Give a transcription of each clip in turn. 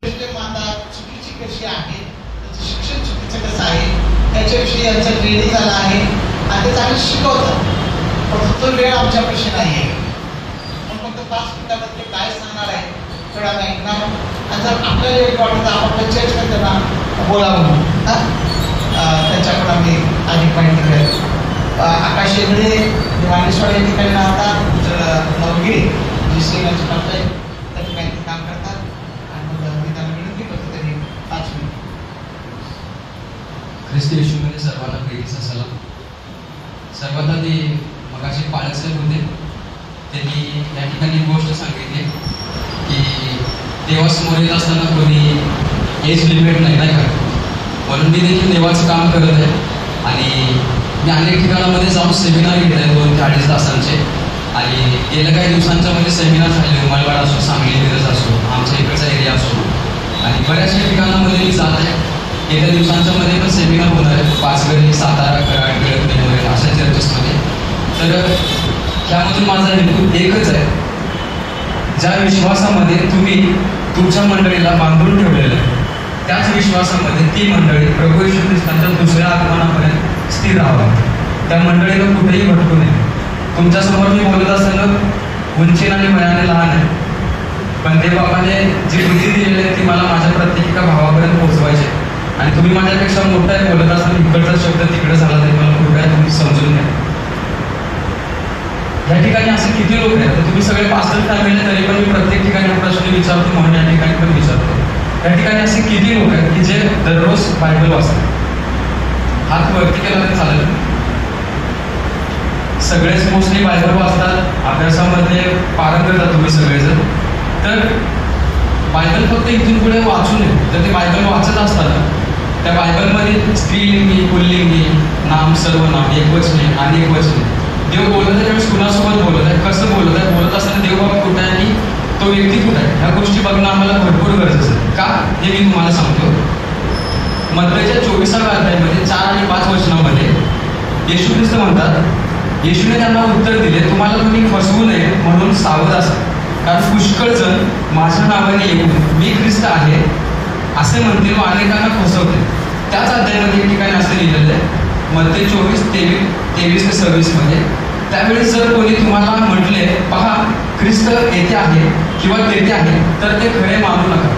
माता चुकीची कशी आहे, त्याचं शिक्षण चुकीचं कसं आहे, त्याच्याविषयी यांचा ट्रेनिंग झाला आहे आणि ते चांगलं शिकवतात. फक्त तो वेळ आमच्यापाशी नाही आहे. मग फक्त 5 मिनिटामध्ये काय सांगणार आहे थोडा आम्ही ऐकणार. आणि जर आपल्याला एक वाटतं आपण चर्च मध्ये त्यांना बोलावं त्याच्याकडून आम्ही अधिक माहिती करेल. आकाश शेगडे मानेश्वर या ठिकाणी राहतात. नवगिरी जी सेनाची करता आहे त्या ठिकाणी काम करतात. ख्रिस्त येशूमध्ये सर्वांना प्रेमाचा सलाम. सर्वात आधी मगाशी पालक साहेब होते, त्यांनी या ठिकाणी गोष्ट सांगितली की देवासमोर येत असताना कोणी एज लिमिट नाही का, म्हणून मी देखील देवाचं काम करत आहे. आणि मी अनेक ठिकाणामध्ये जाऊन सेमिनार घेत आहे 2 ते 2.5 तासांचे. आणि गेल्या काही दिवसांच्या मध्ये सेमिनार झाले, उमरवाड असो, सांगली मिरज असो, आमच्या इकडचा एरिया असो, आणि बऱ्याचशा ठिकाणामध्ये मी जात आहे. गेल्या दिवसांच्या मध्ये पण सेमिनार होणार आहे, पाचगणी, सातारा, कराड, टिळक वगैरे अशा चर्चेसमध्ये. तर त्यामधून माझा हेतू एकच आहे, ज्या विश्वासामध्ये तुम्ही तुमच्या मंडळीला बांधून ठेवलेलं आहे त्याच विश्वासामध्ये ती मंडळी प्रभू येशू ख्रिस्तांच्या दुसऱ्या आगमनापर्यंत स्थिर राहावं. त्या मंडळीला कुठेही भटकू नये. तुमच्यासमोर मी बोलत असताना उंचीने आणि वयाने लहान आहे, पण देवबापाने जी बुद्धी दिलेली आहे ती मला माझ्या प्रत्येक एका भावापर्यंत पोहोचवायची. आणि तुम्ही माझ्यापेक्षा मोठा आहे बोलत असताना इकडचा शब्द तिकडे झाला तरी मला कृपया तुम्ही समजून घ्या. या ठिकाणी असे किती लोक आहेत, तर तुम्ही सगळे पास्टर फॅमिली तरी पण मी प्रत्येक ठिकाणी हा प्रश्न विचारतो म्हणून या ठिकाणी पण विचारतो. या ठिकाणी असे किती लोक आहेत की जे दररोज बायबल वाचतात? हात वरती केला तरी चालेल. सगळेच मोस्टली बायबल वाचतात, अभ्यासामध्ये पारंगत आहात तुम्ही सगळेजण. तर बायबल फक्त इथून पुढे वाचू नये. तर ते बायबल वाचत असताना त्या बायबलमध्ये स्त्रीलिंगी, पुल्लिंगी, नाम, सर्वनाम, एकवचने, अनेकवचने देव बोलत आहे त्यावेळेस कुणासोबत बोलत आहे, कसं बोलत आहे, बोलत असताना देवबाबा कुठे आहे आणि तो व्यक्ती कुठे आहे, ह्या गोष्टी बघणं आम्हाला भरपूर गरजेचं आहे. का हे मी तुम्हाला सांगतो. मत्तईच्या 24व्या अध्यायामध्ये 4 आणि 5 वचनामध्ये येशू ख्रिस्त म्हणतात, येशूने त्यांना उत्तर दिले, तुम्हाला कोणी फसवू नये म्हणून सावध असा, कारण पुष्कळ जण माझ्या नावाने येऊन मी ख्रिस्त आहे असे म्हणतील व अनेकांना फसवते. त्याच अध्यायामध्ये एक ठिकाणी असं लिहिलेलं आहे, मत्तई 24:23 ते 26 मध्ये, त्यावेळेस जर कोणी तुम्हाला म्हटले पहा ख्रिस्त येथे आहे किंवा तेथे आहे तर ते खरे मानू नका,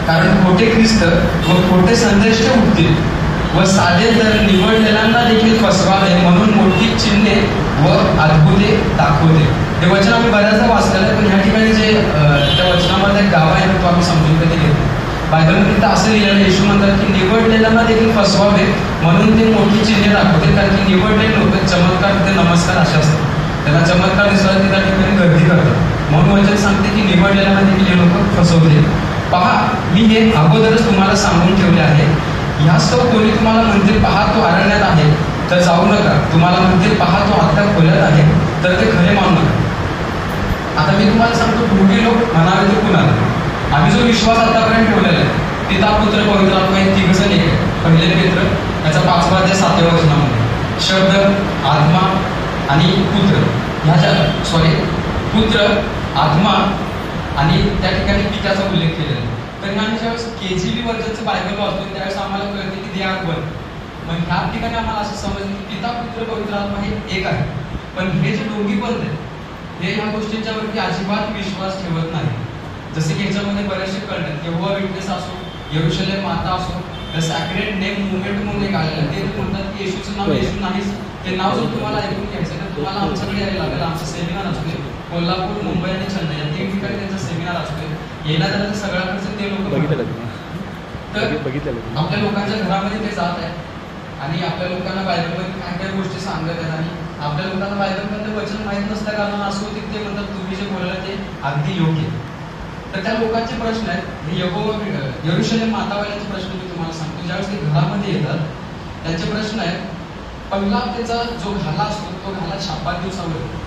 कारण खोटे ख्रिस्त व खोटे संदेश उठतील व साधे तर निवडलेल्यांना देखील फसवावे म्हणून मोठी चिन्हे व अद्भुते दाखवते. हे वचन आम्ही बऱ्याचदा वाचलेलं आहे, पण ह्या ठिकाणी जे त्या वचनामध्ये गाव आहे तो आम्ही समजून कधी घेतो. बायबलमध्ये तर असं लिहिलेलं, येशू म्हणतात की निवडलेल्यांना देखील फसवावे म्हणून ते मोठी चिन्हे दाखवते, कारण की निवडलेले लोक चमत्कार ते नमस्कार असे असतात, त्यांना चमत्कार दिसला की त्या ठिकाणी गर्दी करतात. म्हणून वचन सांगते की निवडलेल्यांना देखील हे लोक फसवते. पहा मी हे अगोदरच तुम्हाला सांगून ठेवले आहे. ह्यास्तव कोणी तुम्हाला म्हणते पहा तो अरण्यात आहे तर जाऊ नका, तुम्हाला म्हणते पहा तो आत्ता खोल्यात आहे तर ते खरे मानू नका. आता मी तुम्हाला सांगतो, दोघे लोक म्हणावे ते कुणाला. आम्ही जो विश्वास आतापर्यंत ठेवलेला आहे पिता, पुत्र, पवित्र आत्मा हे 3 जण एक. पहिले पेत्र याचा 5वा अध्याय 7व्या वचनामध्ये शब्द, आत्मा आणि पुत्र, पुत्र, आत्मा आणि त्या ठिकाणी पित्याचा उल्लेख केलेला आहे. तर आम्ही ज्यावेळेस KJV वर्जनचं बायबल वाचतो त्यावेळेस आम्हाला कळते की दे आर वन. मग ह्या ठिकाणी आम्हाला असं समजलं की पिता, पुत्र, पवित्र आत्मा हे एक आहे. पण हे जे दोघी पण हे ह्या गोष्टींच्यावरती अजिबात विश्वास ठेवत नाही. जसे की ह्याच्यामध्ये बरेचसे कळतात, यहोवा विटनेस असो, यरूशलेम माता असो, द सॅक्रेड नेम मुवमेंट म्हणून एक आलेलं, ते म्हणतात की येशूचं नाव येशू नाहीच, ते नाव जर तुम्हाला ऐकून घ्यायचं तर तुम्हाला आमच्याकडे यायला लागेल. आमचा सेमिनार असतो कोल्हापूर, मुंबई आणि चेन्नई या 3 ठिकाणी त्यांचा सेमिनार असतो. यायला तर सगळ्याकडचं ते लोक तर आपल्या लोकांच्या घरामध्ये ते जात आहे आणि आपल्या लोकांना बायबलमध्ये काय काय गोष्टी सांगत आहेत. आणि आपल्या लोकांना बायबलमधलं वचन माहीत नसल्या कारणानं असं होते ते म्हणतात तुम्ही जे बोलला ते अगदी योग्य. तर त्या लोकांचे प्रश्न आहेत, हे यरूशलेम मातावाल्यांचे प्रश्न मी तुम्हाला सांगतो. ज्यावेळेस ते घरामध्ये येतात त्यांचे प्रश्न आहेत, पहिला त्याचा जो घाला असतो तो घाला शाब्बात दिवसावर येतो.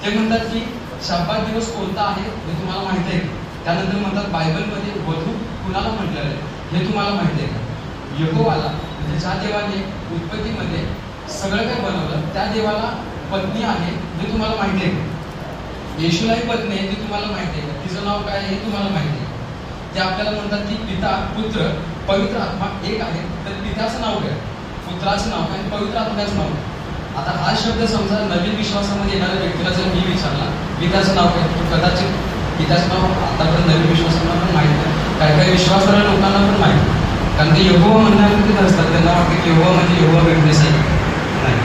ते म्हणतात की शाब्बात दिवस कोणता आहे हे तुम्हाला माहिती आहे. त्यानंतर म्हणतात बायबलमध्ये वधू कुणाला म्हटलेलं आहे हे तुम्हाला माहिती आहे का? यहोवाला, म्हणजे ज्या देवाने उत्पत्तीमध्ये सगळं काही बनवलं त्या देवाला पत्नी आहे हे तुम्हाला माहिती आहे का? येशूलाही पत्नी आहे ती तुम्हाला माहिती आहे का? तिचं नाव काय हे तुम्हाला माहिती आहे. ते आपल्याला म्हणतात की पिता, पुत्र, पवित्र आत्मा एक आहे. तर पित्याचं नाव काय, पुत्राचं नाव काय आणि पवित्र आत्म्याचं नाव काय? आता हा शब्द समजा नवीन विश्वासामध्ये येणाऱ्या व्यक्तीला जर मी विचारला पित्याचं नाव काय, तो कदाचित पित्याचं नाव आतापर्यंत नवीन विश्वासांना पण माहीत नाही, काही विश्वासार्ह लोकांना पण माहीत नाही. कारण ते यहोवा म्हणण्यावरती असतात, त्यांना वाटतं की यहोवा म्हणजे यहोवा विटनेस आहे. नाही,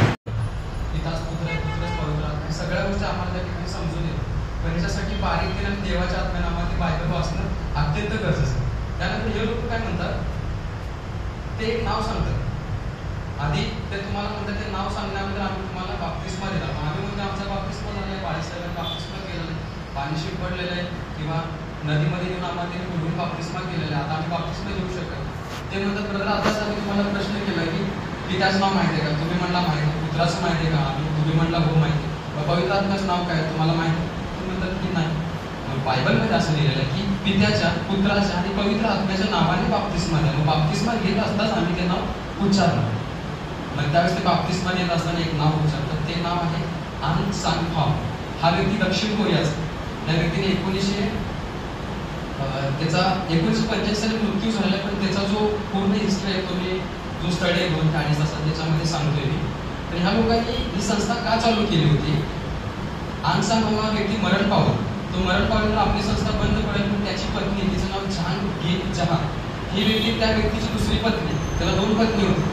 पिताच पुत्र आहे, पुत्रच पवित्र आत्मा, सगळ्या गोष्टी आम्हाला त्या ठिकाणी समजून येतात. पण याच्यासाठी बारीक आणि देवाच्या आत्म्यानामामध्ये बायबल वाचणं अत्यंत गरजेचं आहे. त्यानंतर हे लोक काय म्हणतात, ते एक नाव सांगतात. आधी ते तुम्हाला म्हणतात ते नाव सांगण्यामध्ये आम्ही तुम्हाला बाप्तिस्मा दिला, आम्ही म्हणजे आमचा बाप्तिस्मा झाला आहे, बाळासाहेबांनी बाप्तिस्मा केलेला आहे, पाणी शिंपडलेलं आहे किंवा नदीमध्ये येऊन आम्हाला बुडून बाप्तिस्मा केलेला आहे, आता आम्ही बाप्तिस्मा देऊ शकत. ते म्हणतात ब्रदर आताच आम्ही तुम्हाला प्रश्न केला की पित्याचं नाव माहिती आहे का, तुम्ही म्हणला माहिती आहे, पुत्राचं माहिती आहे का, तुम्ही म्हणला हो माहिती आहे, पवित्र आत्म्याचं नाव काय तुम्हाला माहिती आहे, तुम्ही म्हणतात की नाही. मग बायबलमध्ये असं लिहिलेलं आहे की पित्याच्या, पुत्राच्या आणि पवित्र आत्म्याच्या नावाने बाप्तिस्मा द्या. मग बाप्तिस्मा घेत असताच आम्ही ते नाव उच्चारलं. मग त्यावेळेस ते बाप्तिस्मा देत असताना एक नाव उच्चारतात, ते नाव आहे आन सान फॉम. हा व्यक्ती दक्षिण कोरियाचा. त्या व्यक्तीने 1985 साली मृत्यू झालेला, पण त्याचा जो पूर्ण हिस्ट्री आहे तो मी जो स्टडी आहे 2-2.5 तासात त्याच्यामध्ये सांगतोय मी. तर ह्या लोकांनी ही संस्था का चालू केली होती, आन सान फॉम हा व्यक्ती मरण पावला. तो मरण पावल्यानंतर आपली संस्था बंद पडेल, पण त्याची पत्नी, तिचं नाव जहान गे जहान, ही व्यक्ती त्या व्यक्तीची दुसरी पत्नी, त्याला 2 पत्नी होती,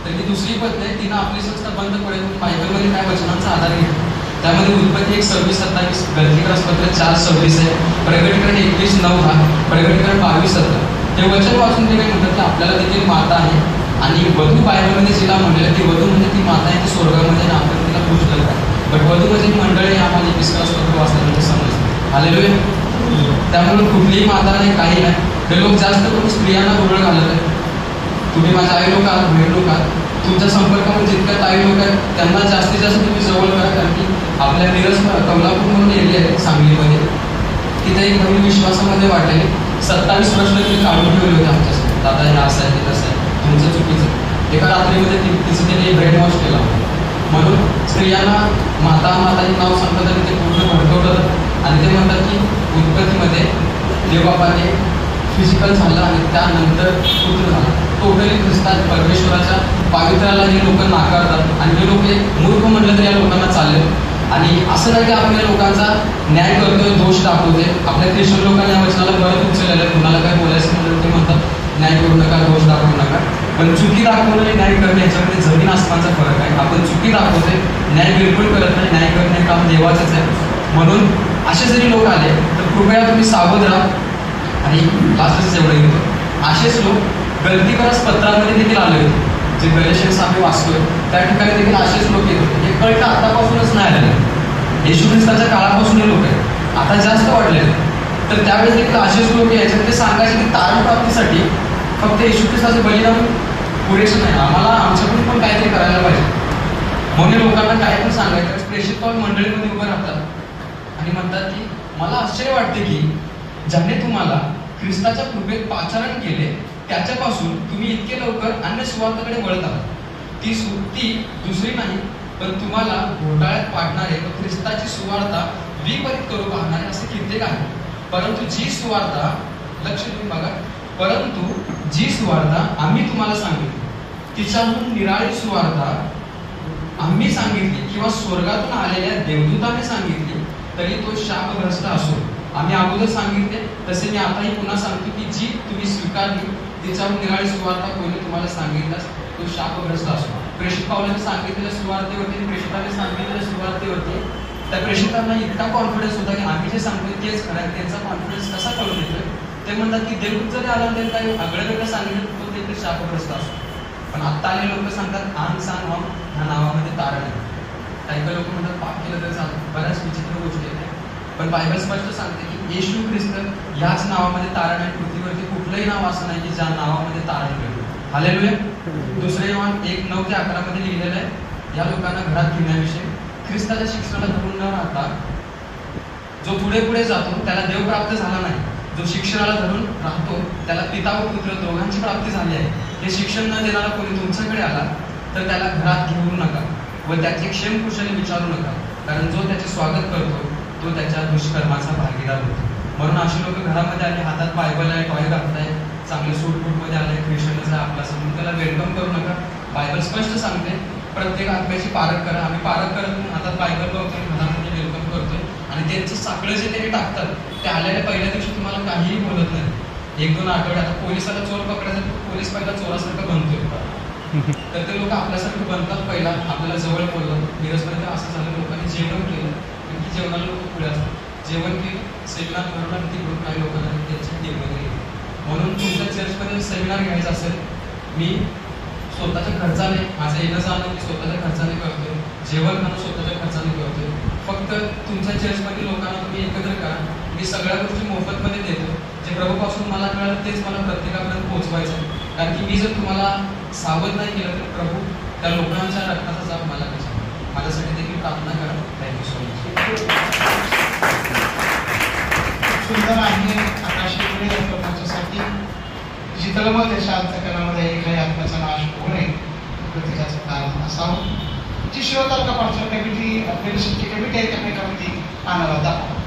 तर ती दुसरी पत्नी आहे, तिनं आपली संस्था बंद पडेल. बायबलमध्ये काय वचनांचा आधार घेतला, त्यामध्ये उत्पत्ती 1:26-27, गलतीग्रस्तपत्र 4:26 आहे, प्रगटीकरण 21:9 हा, प्रगटीकरण 22:17. हे वचन वाचून ते काय म्हणतात की आपल्याला देखील माता आहे आणि वधू बायबलमध्ये जिला म्हणलेलं ती वधू म्हणजे ती माता आहे, ती स्वर्गामध्ये आणि आपण तिला पूजलं आहे. बट वधू म्हणजे मंडळी आम्हाला 21 वाचल्यानंतर समजतं. हालेलुया. त्यामुळे कुठलीही माता नाही, काही नाही. हे लोक जास्त करून स्त्रियांना गोळ घालत आहेत. तुम्ही माझ्या आई लोक आहात, बहीण लोक आहात, तुमच्या संपर्कामध्ये जितक्या ताई लोक आहेत त्यांना जास्तीत जास्त तुम्ही जवळ करा. कारण की आपल्या मिरज कमलापूर म्हणून एरिया आहे सांगलीमध्ये, तिथे एक नवीन विश्वासामध्ये वाटलेले 27 प्रश्न तिने काढून ठेवले होते आमच्यासाठी. दादा हे असं आहे, ते तसं आहे, तुमचं चुकीचं. एका रात्रीमध्ये तिचं तिने ब्रेन वॉश केला. म्हणून स्त्रियांना माता माता हे नाव सांगतात आणि ते पूर्ण भडकवतात आणि ते म्हणतात की उत्पत्तीमध्ये देवबापाने फिजिकल झालं आणि त्यानंतर पुत्र झाला. टोटली ख्रिस्तात परमेश्वराच्या पावित्र्याला हे लोक नाकारतात आणि हे लोक एक मूर्ख म्हटलं तर या लोकांना चालेल. आणि असं नाही की आपल्या लोकांचा न्याय करतोय, दोष दाखवतोय. आपल्या ख्रिश्चन लोकांनी या वचनाला बरं उचललेलं आहे. कुणाला काय बोलायचं म्हणलं ते म्हणतात न्याय करू नका, दोष दाखवू नका. पण चुकी दाखवणं आणि न्याय करणे याच्यामध्ये जमीन आसमानचा फरक आहे. आपण चुकी दाखवतोय, न्याय बिलकुल करत नाही. न्याय करणे काम देवाचंच आहे. म्हणून असे जरी लोक आले तर कृपया तुम्ही सावध राहा. आणि लास्टच एवढं घेतो, असेच लोक गलतीकरस पत्रामध्ये देखील आले होते, जे गलेशियन्स आम्ही वाचतोय त्या ठिकाणी देखील असेच लोक येत होते. हे कळतं आतापासूनच नाही आलेलं, येशू ख्रिस्ताच्या काळापासून हे लोक आहेत, आता जास्त वाढलेले. तर त्यावेळेस देखील असेच लोक यायचे. ते सांगायचे की तारण प्राप्तीसाठी फक्त येशू ख्रिस्ताचे बलिदान पुरेसं नाही, आम्हाला आमच्याकडून पण काहीतरी करायला पाहिजे. म्हणून लोकांना काय पण सांगायचं. प्रेषित पाऊल मंडळीमध्ये उभं राहतात आणि म्हणतात की मला आश्चर्य वाटते की ज्याने तुम्हाला ख्रिस्ताच्या कृपेत पाचारण केले त्याच्यापासून तुम्ही इतके लवकर अन्य सुवार्थाकडे वळत आहात. ती दुसरी नाही पण तुम्हाला घोटाळ्यात पाडणारे व ख्रिस्ताची सुवार्ता विपरीत करू पाहणारे असे कित्येक आहे. परंतु जी सुवार्ता, लक्ष देऊन बघा, परंतु जी सुवार्ता आम्ही तुम्हाला सांगितली तिच्याहून निराळी सुवार्ता आम्ही सांगितली किंवा स्वर्गातून आलेल्या देवदूताने सांगितली तरी तो शापग्रस्त असो. आम्ही अगोदर सांगितले तसे मी आताही पुन्हा सांगतो की जी तुम्ही स्वीकारली तिच्याहून निराळी सुवार्ता कोणी तुम्हाला सांगितल्यास तो शापग्रस्त असो. प्रेषित पावलाने सांगितलेल्या सुवार्तेवरती, प्रेषिताने सांगितलेल्या सुवार्तेवरती त्या प्रेषितांना इतका कॉन्फिडन्स होता की आम्ही जे सांगतोय तेच खरं आहे. त्यांचा कॉन्फिडन्स कसा कळून येतोय, ते म्हणतात की देवदूत जरी आला तरी काही आगळं सांगितलं तो देखील शापग्रस्त असतो. पण आत्ता आलेले लोक सांगतात आन सान हॉम ह्या नावामध्ये तारण आहे. काही लोक म्हणतात पाप केलं तर चालतं, बऱ्याच विचित्र गोष्टी आहेत. पण बायबल स्पष्ट सांगते की येशू ख्रिस्त याच नावामध्ये तारण आहे. पृथ्वीवरती कुठलंही नाव असं नाही की ज्या नावामध्ये तारण मिळेल. हालेलुया. दुसरे योहान 1:9-11 मध्ये लिहिलेलं आहे, या लोकांना घरात घेण्याविषयी ख्रिस्ताच्या शिक्षणाला धरून न राहता जो पुढे पुढे जातो त्याला देव प्राप्त झाला नाही, जो शिक्षणाला धरून राहतो त्याला पिता व पुत्र दोघांची प्राप्ती झाली आहे. हे शिक्षण न देणारा कोणी तुमच्याकडे आला तर त्याला घरात घेऊ नका व त्याचे क्षेमकुशली विचारू नका, कारण जो त्याचे स्वागत करतो तो त्याच्या दुष्कर्माचा भागीदार होतो. म्हणून अशी लोक घरामध्ये आले, हातात बायबल आहे, टॉय घालताय, चांगले सूटबूटमध्ये आले, ख्रिश्चनच आहे आपला समजून त्याला वेलकम करू नका. बायबल स्पष्ट सांगते प्रत्येक आत्म्याची पारख करा. आम्ही पारख करत नाही, हातात बायबल बघतोय, घरामध्ये वेलकम करतोय. आणि त्यांचं साकडं जे ते टाकतात ते आलेल्या पहिल्या दिवशी तुम्हाला काहीही बोलत नाही. 1-2 आठवडे आता पोलिसाला चोर पकडायचं, पोलीस पहिला चोरासारखं बनतोय, तर ते लोक आपल्यासारखं बनतात. पहिला आपल्याला जवळ बोललं. मिरजमध्ये असं झालं, लोकांनी जेवण केलं, की जेवणाला लोक पुढे असतात. जेवण केलं, सेमिनार भरवला, तिकडून काही लोकांना त्यांची टीममध्ये गेली. म्हणून तुमच्या चर्चमध्ये सेमिनार घ्यायचा असेल, मी स्वतःच्या खर्चाने, माझं येणं जाणं मी स्वतःच्या खर्चाने करतोय, जेवण खाणं स्वतःच्या खर्चाने करतोय. फक्त तुमच्या चर्चमध्ये लोकांना तुम्ही एकत्र करा. मी सगळ्या गोष्टी मोफतमध्ये देतो. जे प्रभूपासून मला कळलं तेच मला प्रत्येकापर्यंत पोहोचवायचं आहे. कारण की मी जर तुम्हाला सावध नाही केलं तर प्रभू त्या लोकांच्या रक्ताचा जाप मला कसा. माझ्यासाठी देखील प्रार्थना करा. Thank you so much. सुंदर आहे आकाशी त्याच्यासाठी शीतलमय शांतकरणामध्ये काही आत्म्याचा नाश होऊ नये त्याचं कारण असावं. जी श्रोताल का पाठच्या कमिटी आपली कमिटी आहे त्या कमिटी आणायला दाखवा.